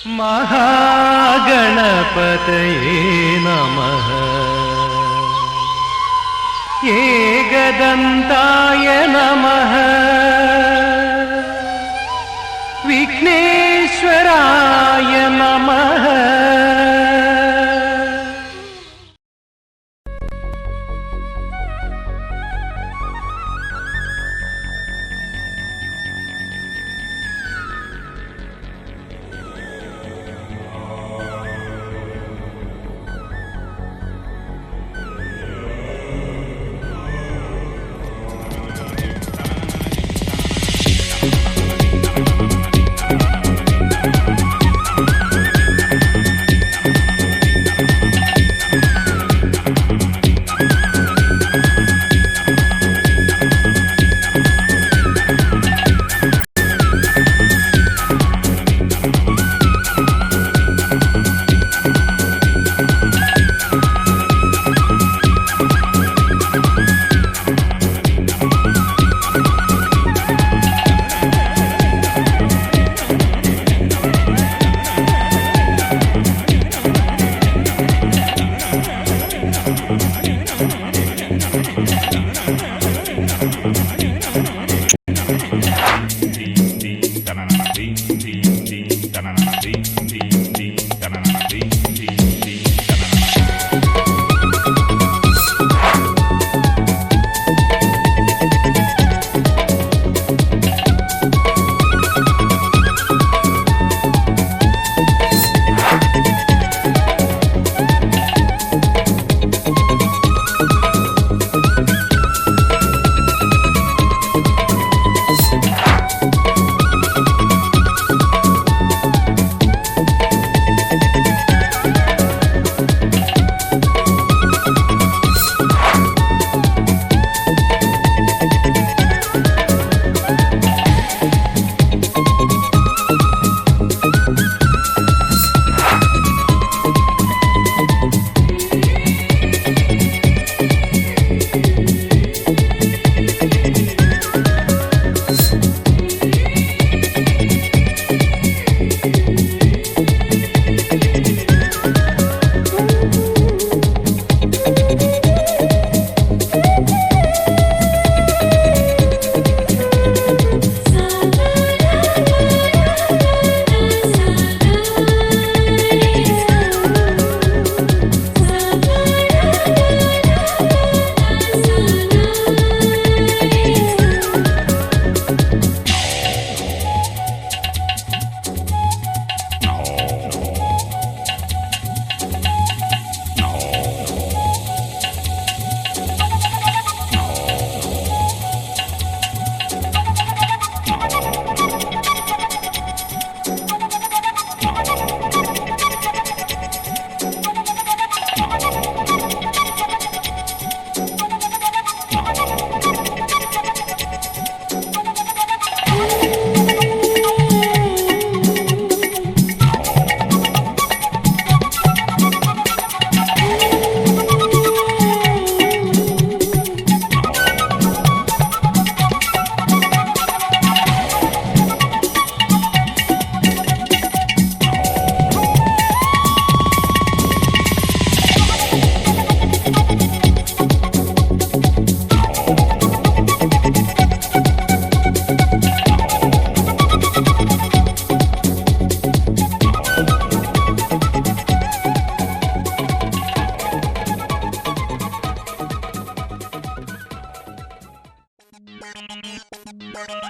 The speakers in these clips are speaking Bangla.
महागणपतये नमः। एकदन्ताय नमः। विघ्नेश्वराय नमः।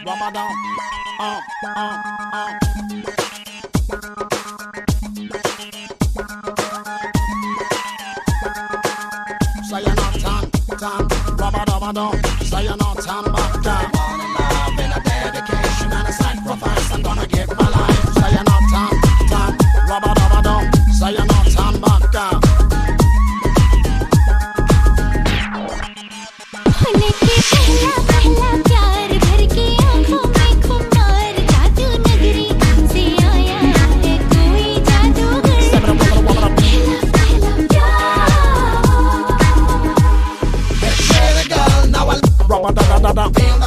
Ramadan. Say you're not tan, Ramadan. Say you're not tan, but I wanna love in a dedication and a sacrifice. I'm gonna give my life. Say you're not tan, Ramadan. Say you're not tan, but I. Feel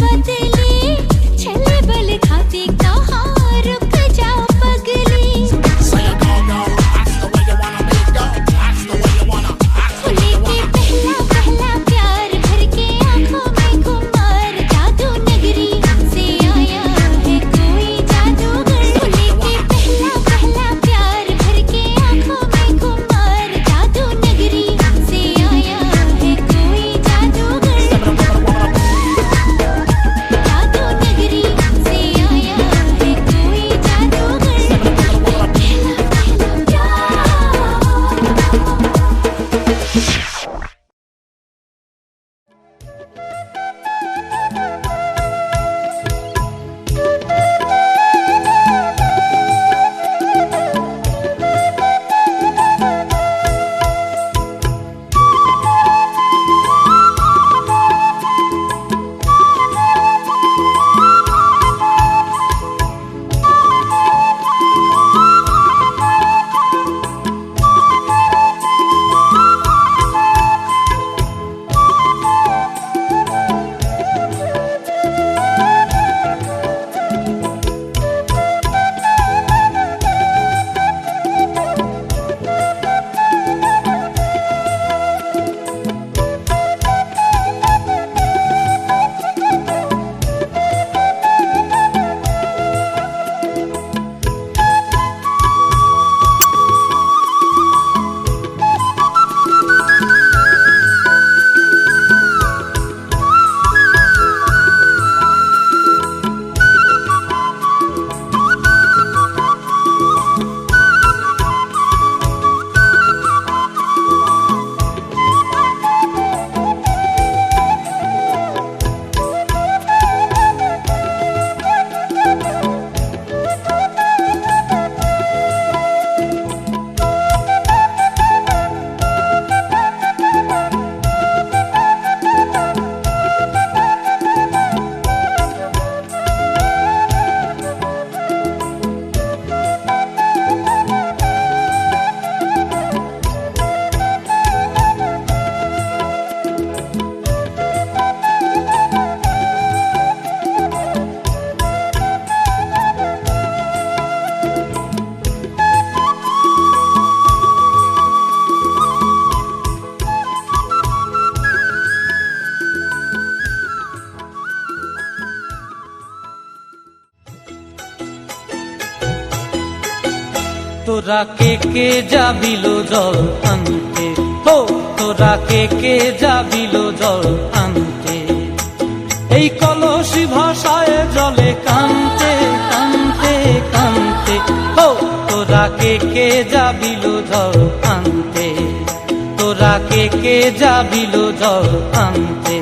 बदले छले बल खाते कहाँ रुक जाओ पगली Say it go go, that's the way you wanna be go. That's the way you wanna. That's the way you लेके wanna. पहला पहला प्यार भर के आंखों में खुमार जादू नगरी से आया है कोई जादूगर लेके पहला पहला प्यार भर के आंखों में खुमार जादू नगरी से आया है कोई जादूगर जादू नगरी से आया है कोई जादूगर पहला তোরা কে যাবিলো জল আনতে, হো তোরা কে যাবিলো জল আনতে, এই কলসি ভাষায় জলে কানতে কানতে কানতে, হো তোরা কে যাবিলো জল আনতে, তোরা কে যাবিলো জল আনতে।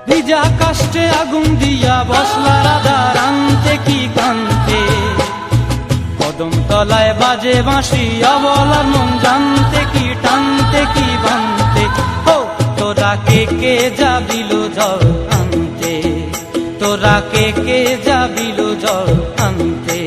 ভিজা কাষ্টে আগুন দিয়া বসলা রাধার আনতে কি কানতে, কদম তলায় বাজে বাঁশি অবলার মন জানতে কি টানতে কি বানতে, হো তোরা কে যাবিলো জল আনতে, তোরা কে যাবিলো জল আনতে।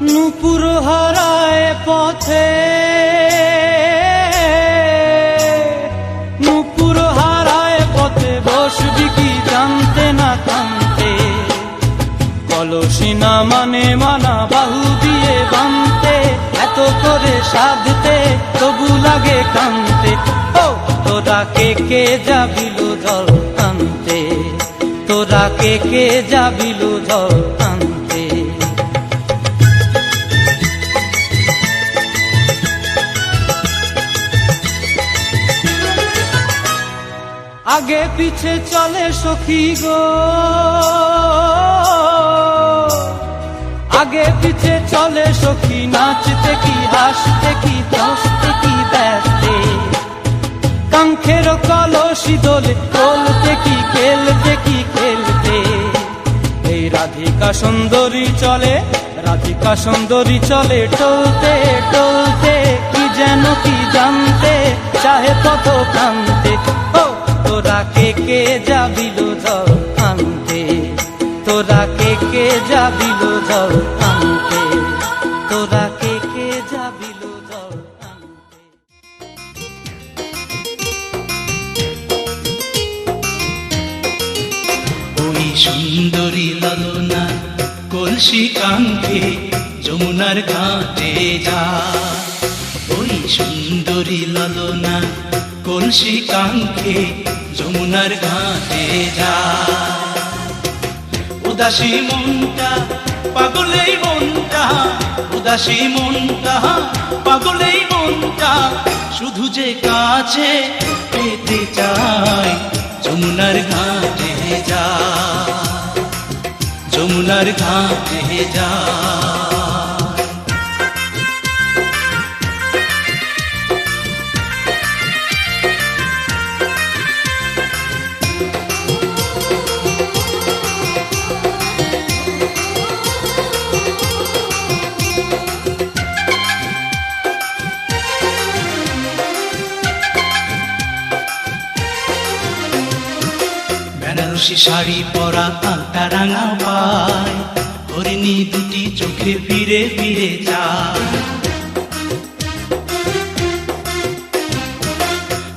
নূপুর হারায় পথে, নূপুর হারায় পথে বসবি কি জানতে না কানতে, কলসি না মানে মানা বাহু দিয়ে বানতে, এত করে সাধতে তবু লাগে কানতে, ও তোরা কে যাবিলো জল আনতে, তোরা কে যাবিলো জল আনতে। আগে পিছে চলে সখী গো, আগে পিছে চলে সখী, নাচতে কি হাসতে কি দশতে কি ব্যস্তে, কাঙ্ক্ষের কলসি দোলে তোলতে কি খেলতে কি খেলতে, এই রাধিকা সুন্দরী চলে রাধিকা সুন্দরী চলে টলতে টলতে, কি যেন কি জানতে চাহে পথ প্রান্তে। ও তোরা কে যাবিল জল আনতে, তোরা কে যাবিল জল আনতে, তোরা কে যাবিল জল আনতে। ওই সুন্দরী ললনা কলসি কাঙ্ক্ষে যমুনার ঘাটে যা, ওই সুন্দরী ললনা কলসি কাঙ্ক্ষে যমুনার ঘাটে যা। উদাসী মনটা পাগলেই মনটা, উদাসী মনটা পাগলেই মনটা, শুধু যে কাছে পেতে চাই যমুনার ঘাটে যা, যমুনার ঘাটে যা। বেনারসি শাড়ি পরা আলতা রাঙা পায়, হরিণী দুটি চোখে ফিরে ফিরে যায়।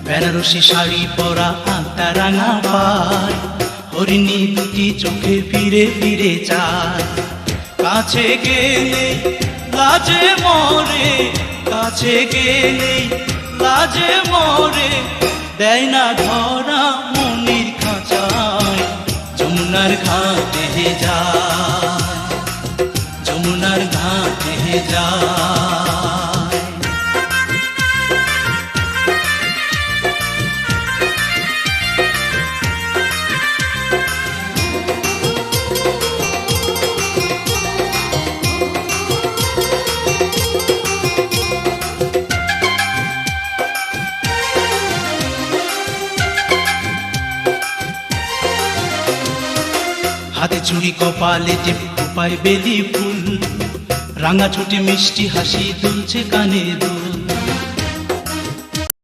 বেনারসি শাড়ি পরা আলতা রাঙা পায়, হরিণী দুটি চোখে ফিরে ফিরে যায়। কাছে গেলে লাজে মরে, কাছে গেলে লাজে মরে, দেয় না ধরা মনির খাঁচায় যমুনার ঘাটে যায়, যমুনার ঘাটে যায়। হাতে চুড়ি কপালে টিপ খোপায় বেলি ফুল, রাঙা ছোটে মিষ্টি হাসি দুলছে কানে দুল।